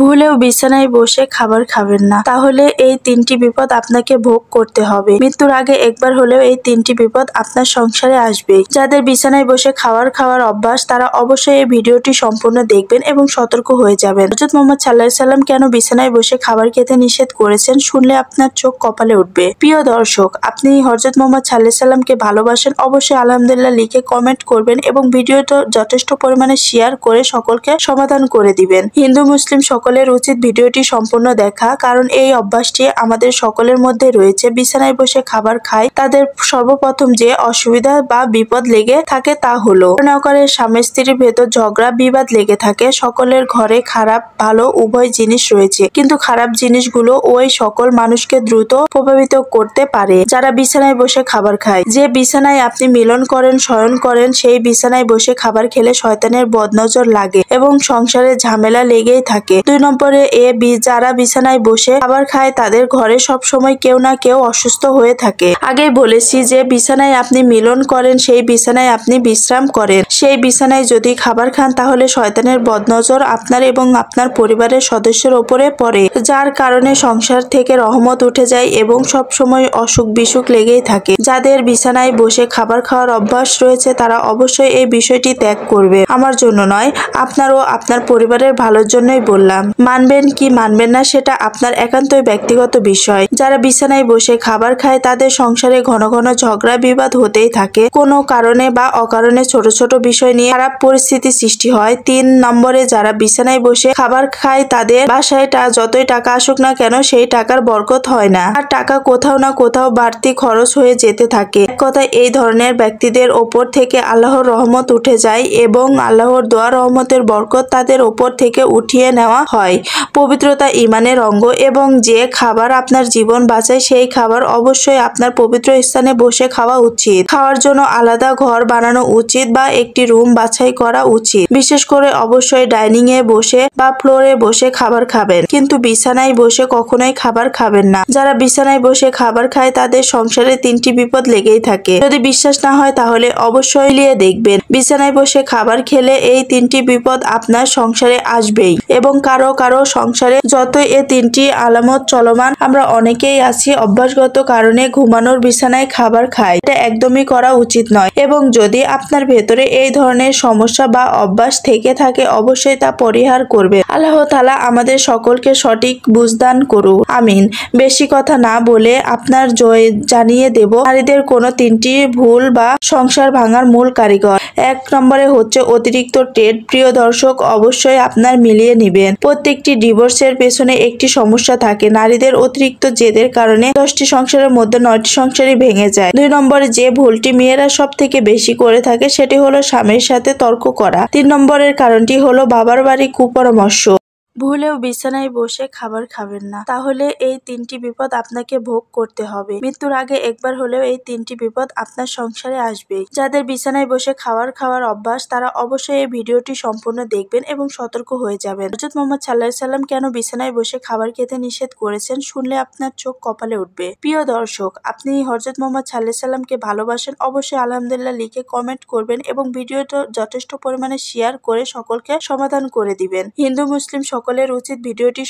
ভুলেও বিছানায় বসে খাবার খাবেন না, তাহলে এই 3টি বিপদ আপনাকে ভোগ করতে হবে। মৃত্যুর আগে একবার হলেও এই 3টি বিপদ আপনার সংসারে আসবে। যাদের বিছানায় বসে খাওয়ার অভ্যাস তারা অবশ্যই এই ভিডিওটি সম্পূর্ণ দেখবেন এবং সতর্ক হয়ে যাবেন। হযরত মুহাম্মদ সাল্লাল্লাহু আলাইহি সাল্লাম কেন বিছানায় বসে খাবার খেতে নিষেধ করেছেন, শুনলে আপনার চোখ কপালে উঠবে। প্রিয় দর্শক, আপনি হযরত মুহাম্মদ সাল্লাল্লাহু আলাইহি সাল্লামকে ভালোবাসেন, অবশ্যই আলহামদুলিল্লাহ লিখে কমেন্ট করবেন এবং ভিডিওটা যথেষ্ট পরিমাণে শেয়ার করে সকলকে সমাধান করে দিবেন। হিন্দু মুসলিম সকলের উচিত ভিডিওটি সম্পূর্ণ দেখা, কারণ এই অভ্যাসটি আমাদের সকলের মধ্যে রয়েছে। বিছানায় বসে খাবার খায় তাদের সর্বপ্রথম যে অসুবিধা বা বিপদ লেগে থাকে তা হলো নকরের স্বামী স্ত্রীর ভেতর ঝগড়া বিবাদ লেগে থাকে। সকলের ঘরে খারাপ ভালো উভয় জিনিস রয়েছে, কিন্তু খারাপ জিনিসগুলো ওই সকল মানুষকে দ্রুত প্রভাবিত করতে পারে যারা বিছানায় বসে খাবার খায়। যে বিছানায় আপনি মিলন করেন শয়ন করেন সেই বিছানায় বসে খাবার খেলে শয়তানের বদনজর লাগে এবং সংসারে ঝামেলা লেগেই থাকে। 2 নম্বরে যারা বিছানায় বসে খাবার খায় তাদের ঘরে সব সময় কেউ না কেউ অসুস্থ হয়ে থাকে। আগেই বলেছি যে বিছানায় আপনি মিলন করেন সেই বিছানায় আপনি বিশ্রাম করেন। সেই বিছানায় যদি খাবার খান তাহলে শয়তানের বদনজর আপনার এবং আপনার পরিবারের সদস্যের উপরে পড়ে, যার কারণে সংসার থেকে রহমত উঠে যায় এবং সব সময় অসুখ বিসুখ লেগেই থাকে। যাদের বিছানায় বসে খাবার খাওয়ার অভ্যাস রয়েছে তারা অবশ্যই এই বিষয়টি ত্যাগ করবে। আমার জন্য নয়, আপনার ও আপনার পরিবারের ভালোর জন্যই বললাম। মানবেন কি মানবেন না সেটা আপনার একান্তই ব্যক্তিগত বিষয়। যারা বিছানায় বসে খাবার খায় তাদের সংসারে ঘন ঘন ঝগড়া বিবাদ হতেই থাকে। কোনো কারণে বা অকারণে ছোট ছোট বিষয় নিয়ে খারাপ পরিস্থিতি সৃষ্টি হয়। 3 নম্বরে যারা বিছানায় বসে খাবার খায় তাদের বাসায় যতই টাকা আসুক না কেন সেই টাকার বরকত হয় না, আর টাকা কোথাও না কোথাও বাড়তি খরচ হয়ে যেতে থাকে। এক কথায় এই ধরনের ব্যক্তিদের ওপর থেকে আল্লাহর রহমত উঠে যায় এবং আল্লাহর দোয়া রহমতের বরকত তাদের ওপর থেকে উঠিয়ে নেওয়া হয়। পবিত্রতা ইমানের অঙ্গ এবং যে খাবার আপনার জীবন বাঁচায় সেই খাবার অবশ্যই আপনার পবিত্র স্থানে বসে খাওয়া উচিত। খাওয়ার জন্য আলাদা ঘর বানানো উচিত বা একটি রুম বাছাই করা উচিত। বিশেষ করে অবশ্যই ডাইনিং এ বসে বা ফ্লোরে বসে খাবার খাবেন, কিন্তু বিছানায় বসে কখনোই খাবার খাবেন না। যারা বিছানায় বসে খাবার খায় তাদের সংসারে 3টি বিপদ লেগেই থাকে। যদি বিশ্বাস না হয় তাহলে অবশ্যই লিয়ে দেখবেন। বিছানায় বসে খাবার খেলে এই 3টি বিপদ আপনার সংসারে আসবেই এবং কারো কারো সংসারে যত এই 3টি আলামত চলমান। আমরা অনেকেই আছি অভ্যাসগত কারণে ঘুমানোর বিছানায় খাবার খাই, এটা একদমই করা উচিত নয় এবং যদি আপনার ভেতরে এই ধরনের সমস্যা বা অভ্যাস থেকে থাকে অবশ্যই তা পরিহার করবে। আল্লাহ তাআলা আমাদের সকলকে সঠিক বুঝদান করুন, আমিন। বেশি কথা না বলে আপনার জানিয়ে দেব নারীদের কোন 3টি ভুল বা সংসার ভাঙার মূল কারিগর। 1 নম্বরে হচ্ছে অতিরিক্ত টেট। প্রিয় দর্শক, অবশ্যই আপনার মিলিয়ে নিবেন। প্রত্যেকটি ডিভোর্সের পেছনে একটি সমস্যা থাকে। নারীদের অতিরিক্ত জেদের কারণে 10টি সংসারের মধ্যে 9টি সংসারই ভেঙে যায়। 2 নম্বরে যে ভুলটি মেয়েরা সব থেকে বেশি করে থাকে সেটি হলো স্বামীর সাথে তর্ক করা। 3 নম্বরের কারণটি হলো বাবার বাড়ি কুপরামর্শ। ভুলেও বিছানায় বসে খাবার খাবেন না, তাহলে এই 3টি বিপদ আপনাকে ভোগ করতে হবে। মৃত্যুর আগে একবার হলেও এই 3টি বিপদ আপনার সংসারে আসবে। যাদের বিছানায় বসে খাওয়ার অভ্যাস তারা অবশ্যই এই ভিডিওটি সম্পূর্ণ দেখবেন এবং সতর্ক হয়ে যাবেন। হযরত মুহাম্মদ সাল্লাল্লাহু আলাইহি সাল্লাম কেন বিছানায় বসে খাবার খেতে নিষেধ করেছেন, শুনলে আপনার চোখ কপালে উঠবে। প্রিয় দর্শক, আপনি হযরত মুহাম্মদ সাল্লাল্লাহু আলাইহি সাল্লামকে ভালোবাসেন, অবশ্যই আলহামদুলিল্লাহ লিখে কমেন্ট করবেন এবং ভিডিওটা যথেষ্ট পরিমাণে শেয়ার করে সকলকে সমাধান করে দিবেন। হিন্দু মুসলিম সকলের উচিত ভিডিওটি